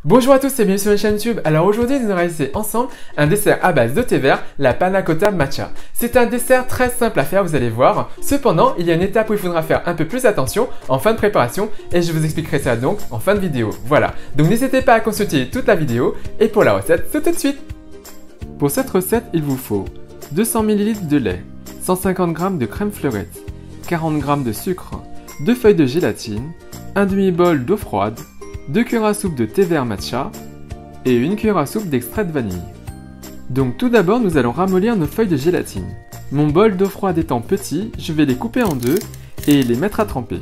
Bonjour à tous et bienvenue sur ma chaîne YouTube. Alors aujourd'hui nous allons réaliser ensemble un dessert à base de thé vert, la panna cotta matcha. C'est un dessert très simple à faire, vous allez voir. Cependant, il y a une étape où il faudra faire un peu plus attention en fin de préparation et je vous expliquerai ça donc en fin de vidéo. Voilà, donc n'hésitez pas à consulter toute la vidéo et pour la recette, c'est tout de suite. Pour cette recette, il vous faut 200 ml de lait, 150 g de crème fleurette, 40 g de sucre, 2 feuilles de gélatine, un demi-bol d'eau froide, 2 cuillères à soupe de thé vert matcha et 1 cuillère à soupe d'extrait de vanille. Donc tout d'abord, nous allons ramollir nos feuilles de gélatine. Mon bol d'eau froide étant petit, je vais les couper en deux et les mettre à tremper.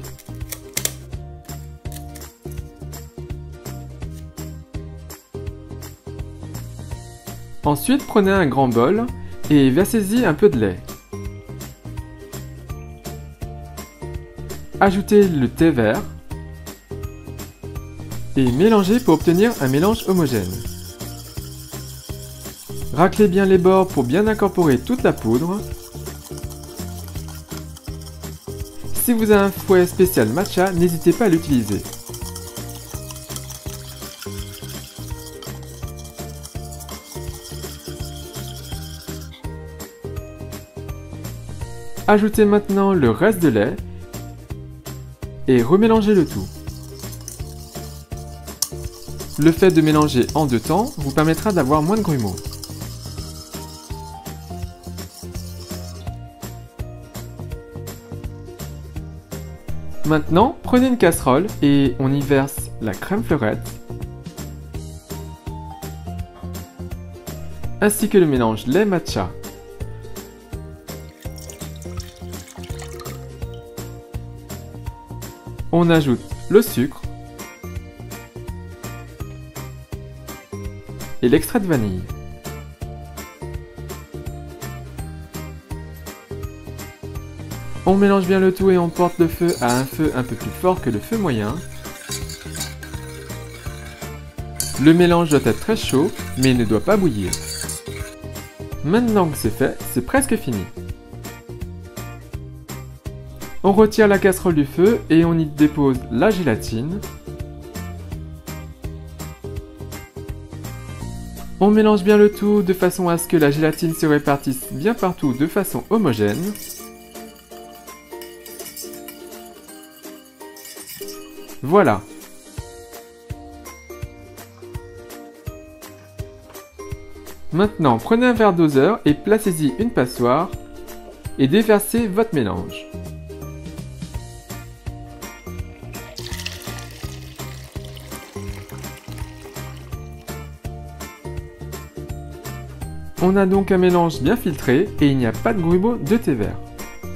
Ensuite, prenez un grand bol et versez-y un peu de lait. Ajoutez le thé vert et mélangez pour obtenir un mélange homogène. Raclez bien les bords pour bien incorporer toute la poudre. Si vous avez un fouet spécial matcha, n'hésitez pas à l'utiliser. Ajoutez maintenant le reste de lait et remélangez le tout. Le fait de mélanger en deux temps vous permettra d'avoir moins de grumeaux. Maintenant, prenez une casserole et on y verse la crème fleurette, ainsi que le mélange lait matcha. On ajoute le sucre et l'extrait de vanille. On mélange bien le tout et on porte le feu à un feu un peu plus fort que le feu moyen. Le mélange doit être très chaud, mais il ne doit pas bouillir. Maintenant que c'est fait, c'est presque fini. On retire la casserole du feu et on y dépose la gélatine. On mélange bien le tout de façon à ce que la gélatine se répartisse bien partout de façon homogène. Voilà. Maintenant, prenez un verre doseur et placez-y une passoire et déversez votre mélange. On a donc un mélange bien filtré et il n'y a pas de grumeaux de thé vert.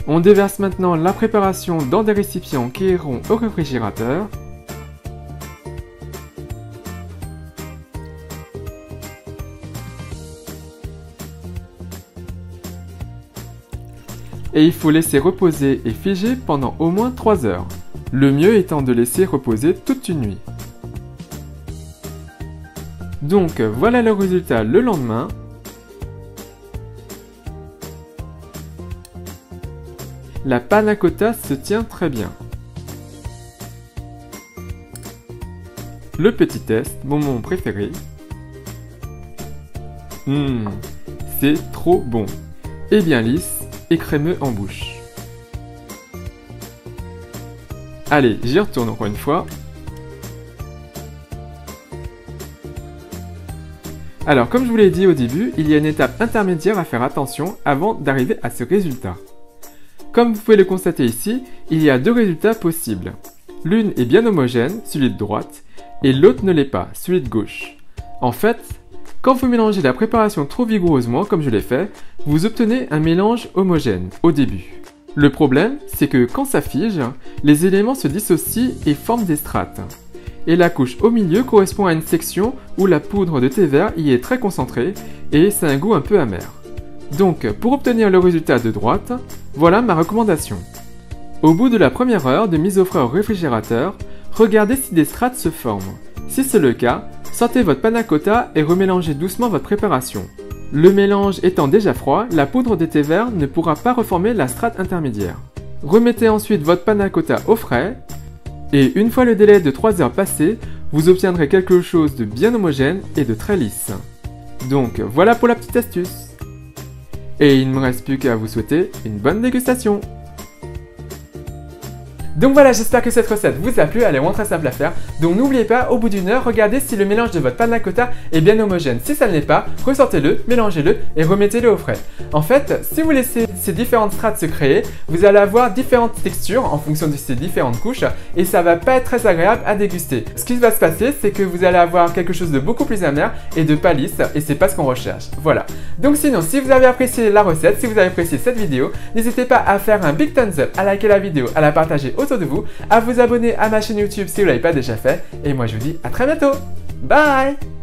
On déverse maintenant la préparation dans des récipients qui iront au réfrigérateur. Et il faut laisser reposer et figer pendant au moins 3 heures. Le mieux étant de laisser reposer toute une nuit. Donc voilà le résultat le lendemain. La panna cotta se tient très bien. Le petit test, mon moment préféré. C'est trop bon. Et bien lisse et crémeux en bouche. Allez, j'y retourne encore une fois. Alors, comme je vous l'ai dit au début, il y a une étape intermédiaire à faire attention avant d'arriver à ce résultat. Comme vous pouvez le constater ici, il y a deux résultats possibles. L'une est bien homogène, celui de droite, et l'autre ne l'est pas, celui de gauche. En fait, quand vous mélangez la préparation trop vigoureusement, comme je l'ai fait, vous obtenez un mélange homogène au début. Le problème, c'est que quand ça fige, les éléments se dissocient et forment des strates. Et la couche au milieu correspond à une section où la poudre de thé vert y est très concentrée et c'est un goût un peu amer. Donc, pour obtenir le résultat de droite, voilà ma recommandation. Au bout de la première heure de mise au frais au réfrigérateur, regardez si des strates se forment. Si c'est le cas, sortez votre panna cotta et remélangez doucement votre préparation. Le mélange étant déjà froid, la poudre de thé vert ne pourra pas reformer la strate intermédiaire. Remettez ensuite votre panna cotta au frais et une fois le délai de 3 heures passé, vous obtiendrez quelque chose de bien homogène et de très lisse. Donc voilà pour la petite astuce. Et il ne me reste plus qu'à vous souhaiter une bonne dégustation. Donc voilà, j'espère que cette recette vous a plu, elle est vraiment très simple à faire. Donc n'oubliez pas, au bout d'une heure, regardez si le mélange de votre panna cotta est bien homogène. Si ça ne l'est pas, ressortez-le, mélangez-le et remettez-le au frais. En fait, si vous laissez ces différentes strates se créer, vous allez avoir différentes textures en fonction de ces différentes couches et ça va pas être très agréable à déguster. Ce qui va se passer, c'est que vous allez avoir quelque chose de beaucoup plus amer et de pas lisse et c'est pas ce qu'on recherche. Voilà. Donc sinon, si vous avez apprécié la recette, si vous avez apprécié cette vidéo, n'hésitez pas à faire un big thumbs up, à liker la vidéo, à la partager autour de vous, à vous abonner à ma chaîne YouTube si vous ne l'avez pas déjà fait. Et moi je vous dis à très bientôt. Bye!